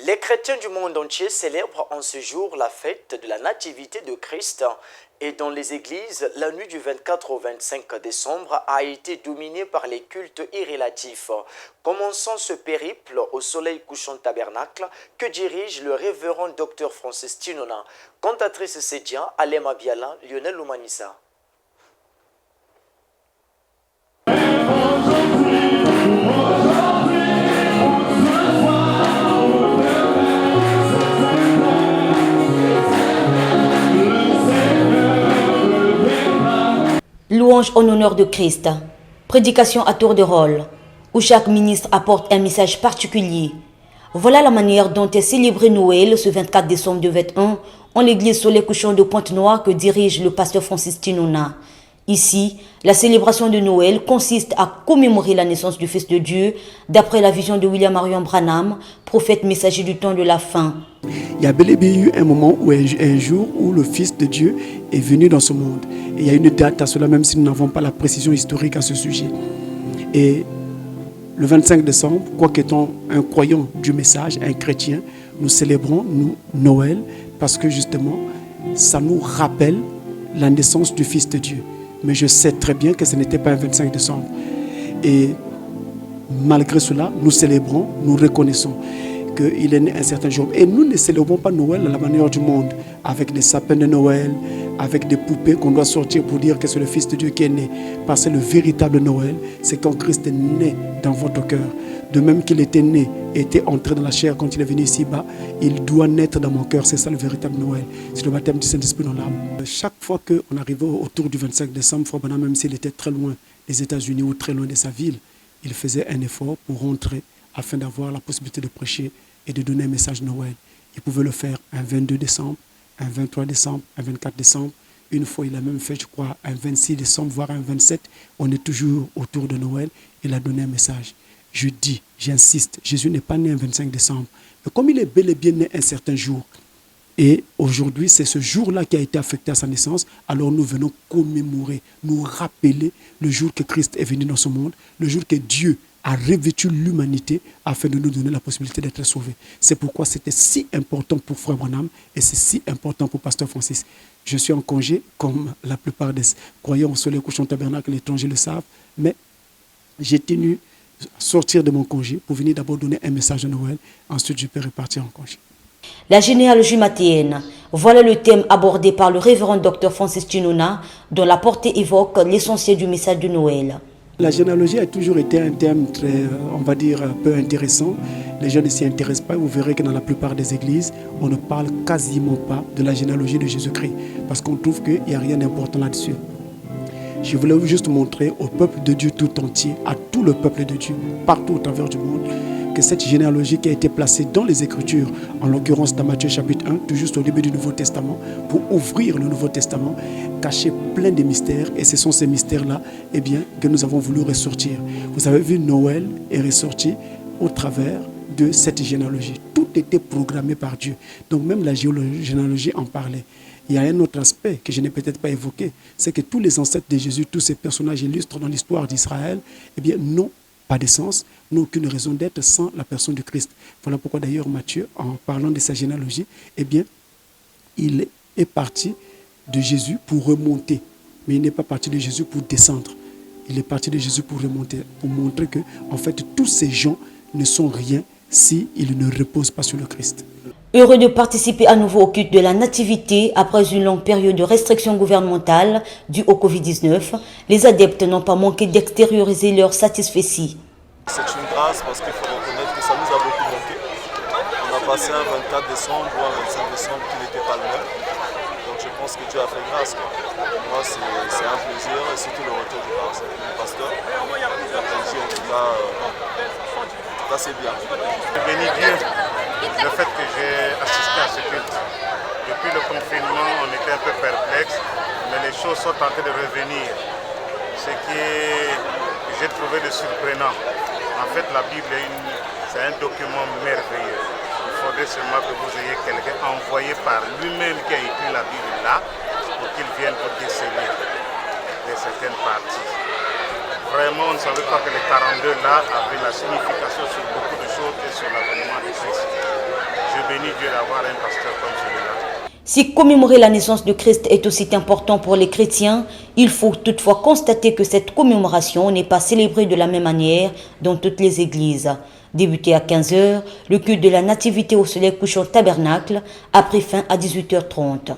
Les chrétiens du monde entier célèbrent en ce jour la fête de la nativité de Christ. Et dans les églises, la nuit du 24 au 25 décembre a été dominée par les cultes irrélatifs. Commençons ce périple au soleil couchant tabernacle que dirige le révérend Dr Francis Tinona, cantatrice Sédia, Alema Biala, Lionel Oumanissa. Louange en honneur de Christ, prédication à tour de rôle, où chaque ministre apporte un message particulier. Voilà la manière dont est célébré Noël ce 24 décembre 2021 en l'église Soleil Couchant de Pointe-Noire que dirige le pasteur Francis Tinona. Ici, la célébration de Noël consiste à commémorer la naissance du Fils de Dieu d'après la vision de William Marion Branham, prophète messager du temps de la fin. Il y a bel et bien eu un moment, un jour où le Fils de Dieu est venu dans ce monde. Et il y a une date à cela, même si nous n'avons pas la précision historique à ce sujet. Et le 25 décembre, quoi qu'étant un croyant du message, un chrétien, nous célébrons Noël parce que justement, ça nous rappelle la naissance du Fils de Dieu. Mais je sais très bien que ce n'était pas un 25 décembre. Et malgré cela, nous célébrons, nous reconnaissons qu'il est né un certain jour. Et nous ne célébrons pas Noël à la manière du monde, avec des sapins de Noël, avec des poupées qu'on doit sortir pour dire que c'est le Fils de Dieu qui est né. Parce que le véritable Noël, c'est quand Christ est né dans votre cœur. De même qu'il était né, était entré dans la chair quand il est venu ici-bas, il doit naître dans mon cœur. C'est ça le véritable Noël. C'est le baptême du Saint-Esprit dans l'âme. Chaque fois qu'on arrivait autour du 25 décembre, Frère Branham, même s'il était très loin des États-Unis ou très loin de sa ville, il faisait un effort pour rentrer afin d'avoir la possibilité de prêcher et de donner un message de Noël. Il pouvait le faire un 22 décembre, un 23 décembre, un 24 décembre. Une fois, il a même fait, je crois, un 26 décembre, voire un 27. On est toujours autour de Noël. Il a donné un message. Je dis, j'insiste, Jésus n'est pas né un 25 décembre. Mais comme il est bel et bien né un certain jour, et aujourd'hui, c'est ce jour-là qui a été affecté à sa naissance, alors nous venons commémorer, nous rappeler le jour que Christ est venu dans ce monde, le jour que Dieu a revêtu l'humanité afin de nous donner la possibilité d'être sauvés. C'est pourquoi c'était si important pour Frère Branham et c'est si important pour Pasteur Francis. Je suis en congé, comme la plupart des croyants au Soleil Couchant Tabernacle, les étrangers le savent, mais j'ai tenu à sortir de mon congé pour venir d'abord donner un message de Noël, ensuite je peux repartir en congé. La généalogie mathéenne, voilà le thème abordé par le révérend Dr Francis Tinona, dont la portée évoque l'essentiel du message de Noël. La généalogie a toujours été un thème très, on va dire, peu intéressant. Les gens ne s'y intéressent pas. Vous verrez que dans la plupart des églises, on ne parle quasiment pas de la généalogie de Jésus-Christ parce qu'on trouve qu'il n'y a rien d'important là-dessus. Je voulais juste montrer au peuple de Dieu tout entier, à tout le peuple de Dieu, partout au travers du monde, que cette généalogie qui a été placée dans les Écritures, en l'occurrence dans Matthieu chapitre 1, tout juste au début du Nouveau Testament, pour ouvrir le Nouveau Testament, cachait plein de mystères. Et ce sont ces mystères-là que nous avons voulu ressortir. Vous avez vu, Noël est ressorti au travers de cette généalogie. Tout était programmé par Dieu. Donc même la généalogie en parlait. Il y a un autre aspect que je n'ai peut-être pas évoqué, c'est que tous les ancêtres de Jésus, tous ces personnages illustres dans l'histoire d'Israël, n'ont pas de sens, n'ont aucune raison d'être sans la personne du Christ. Voilà pourquoi d'ailleurs Matthieu, en parlant de sa généalogie, il est parti de Jésus pour remonter. Mais il n'est pas parti de Jésus pour descendre. Il est parti de Jésus pour remonter, pour montrer que, en fait, tous ces gens ne sont rien s'ils ne reposent pas sur le Christ. Heureux de participer à nouveau au culte de la Nativité après une longue période de restrictions gouvernementales due au Covid-19, les adeptes n'ont pas manqué d'extérioriser leur satisfaction. C'est une grâce parce qu'il faut reconnaître que ça nous a beaucoup manqué. On a passé un 24 décembre ou un 25 décembre qui n'était pas le même. Donc je pense que Dieu a fait grâce. Moi c'est un plaisir et surtout le retour du pasteur. C'est un plaisir en tout cas c'est bien. Je bénis Dieu le fait que j'ai assisté à ce culte. Depuis le confinement, on était un peu perplexe, mais les choses sont en train de revenir. Ce que j'ai trouvé de surprenant. En fait, la Bible, c'est un document merveilleux. Il faudrait seulement que vous ayez quelqu'un envoyé par lui-même qui a écrit la Bible là, pour qu'il vienne vous déceler de certaines parties. Vraiment, on ne savait pas que les 42 là avaient la signification sur beaucoup de choses et sur l'avènement de Christ. béni Dieu d'avoir un pasteur comme celui-là. Si commémorer la naissance de Christ est aussi important pour les chrétiens, il faut toutefois constater que cette commémoration n'est pas célébrée de la même manière dans toutes les églises. Débuté à 15h, le culte de la Nativité au soleil couchant tabernacle a pris fin à 18h30.